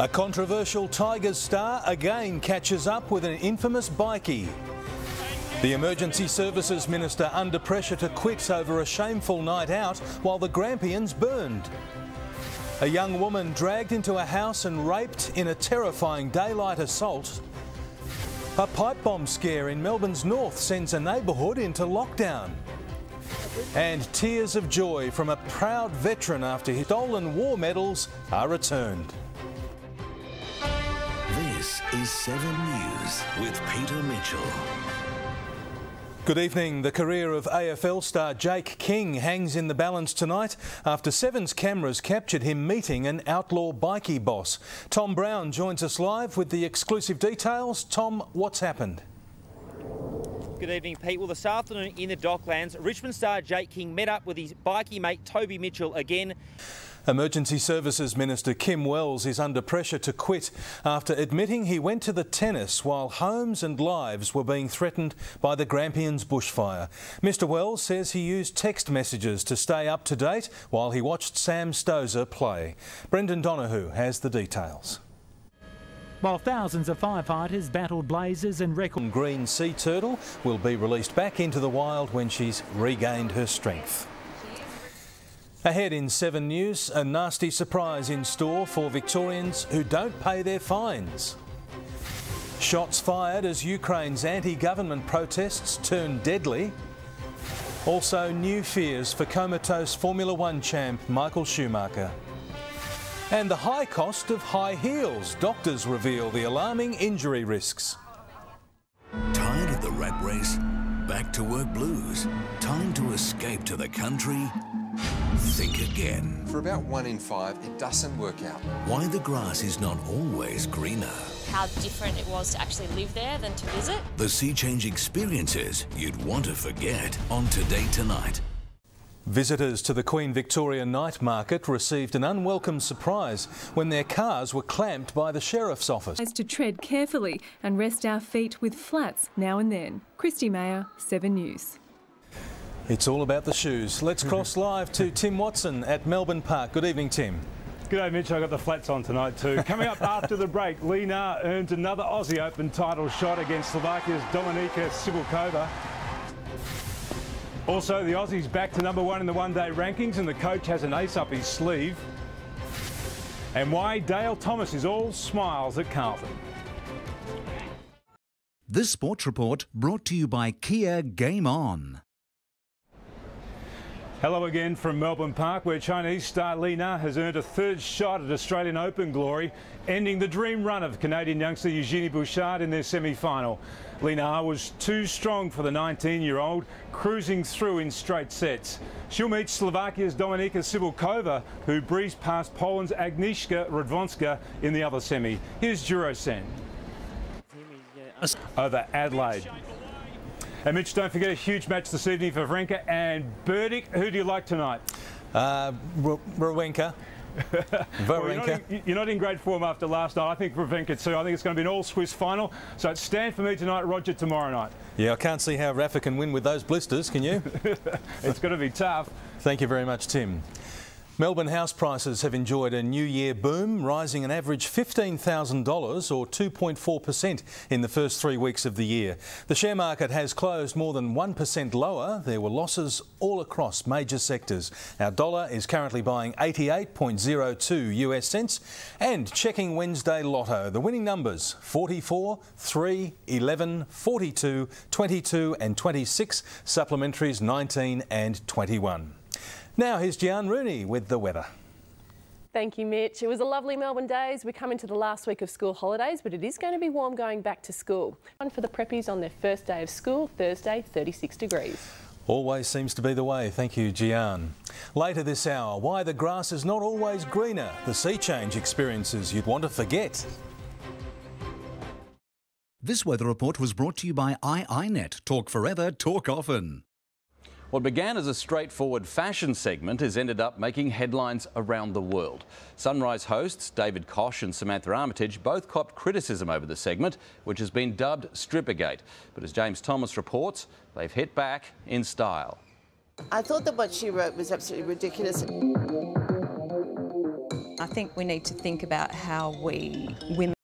A controversial Tigers star again catches up with an infamous bikie. The Emergency Services Minister under pressure to quit over a shameful night out while the Grampians burned. A young woman dragged into a house and raped in a terrifying daylight assault. A pipe bomb scare in Melbourne's north sends a neighbourhood into lockdown. And tears of joy from a proud veteran after his stolen war medals are returned. This is 7 News with Peter Mitchell. Good evening. The career of AFL star Jake King hangs in the balance tonight after Seven's cameras captured him meeting an outlaw bikie boss. Tom Brown joins us live with the exclusive details. Tom, what's happened? Good evening, Pete. Well, this afternoon in the Docklands, Richmond star Jake King met up with his bikie mate Toby Mitchell again. Emergency Services Minister Kim Wells is under pressure to quit after admitting he went to the tennis while homes and lives were being threatened by the Grampians bushfire. Mr Wells says he used text messages to stay up to date while he watched Sam Stosur play. Brendan Donahue has the details. While thousands of firefighters battled blazes and green sea turtle will be released back into the wild when she's regained her strength. Ahead in 7 News, a nasty surprise in store for Victorians who don't pay their fines. Shots fired as Ukraine's anti-government protests turn deadly. Also new fears for comatose Formula One champ Michael Schumacher. And the high cost of high heels. Doctors reveal the alarming injury risks. Tired of the rat race? Back to work blues? Time to escape to the country? Think again. For about 1 in 5, it doesn't work out. Why the grass is not always greener. How different it was to actually live there than to visit. The sea change experiences you'd want to forget on Today Tonight. Visitors to the Queen Victoria Night Market received an unwelcome surprise when their cars were clamped by the Sheriff's Office. To tread carefully and rest our feet with flats now and then. Christy Mayer, 7 News. It's all about the shoes. Let's cross live to Tim Watson at Melbourne Park. Good evening, Tim. G'day, Mitch. I got the flats on tonight too. Coming up after the break, Lee Na earns another Aussie Open title shot against Slovakia's Dominika Sibylkova. Also, the Aussies back to #1 in the one-day rankings, and the coach has an ace up his sleeve. And why Dale Thomas is all smiles at Carlton. This sports report brought to you by Kia Game On. Hello again from Melbourne Park, where Chinese star Lee Na has earned a third shot at Australian Open glory, ending the dream run of Canadian youngster Eugenie Bouchard in their semi-final. Lee Na was too strong for the 19-year-old, cruising through in straight sets. She'll meet Slovakia's Dominika Sibylkova, who breezed past Poland's Agnieszka Radwanska in the other semi. Here's Jurosen. Over Adelaide. And Mitch, don't forget a huge match this evening for Wawrinka and Burdick. Who do you like tonight? Wawrinka. Well, you're not in great form after last night. I think Wawrinka too. I think it's going to be an all-Swiss final. So it's stand for me tonight, Roger tomorrow night. Yeah, I can't see how Rafa can win with those blisters, can you? It's going to be tough. Thank you very much, Tim. Melbourne house prices have enjoyed a New Year boom, rising an average $15,000 or 2.4% in the first 3 weeks of the year. The share market has closed more than 1% lower. There were losses all across major sectors. Our dollar is currently buying 88.02 US cents. And checking Wednesday Lotto, the winning numbers 44, 3, 11, 42, 22 and 26, supplementaries 19 and 21. Now here's Gian Rooney with the weather. Thank you, Mitch. It was a lovely Melbourne day as we come into the last week of school holidays, but it is going to be warm going back to school. One for the preppies on their first day of school, Thursday, 36 degrees. Always seems to be the way. Thank you, Gian. Later this hour, why the grass is not always greener, the sea change experiences you'd want to forget. This weather report was brought to you by iiNet. Talk forever, talk often. What began as a straightforward fashion segment has ended up making headlines around the world. Sunrise hosts David Koch and Samantha Armitage both copped criticism over the segment, which has been dubbed Strippergate. But as James Thomas reports, they've hit back in style. I thought that what she wrote was absolutely ridiculous. I think we need to think about how we women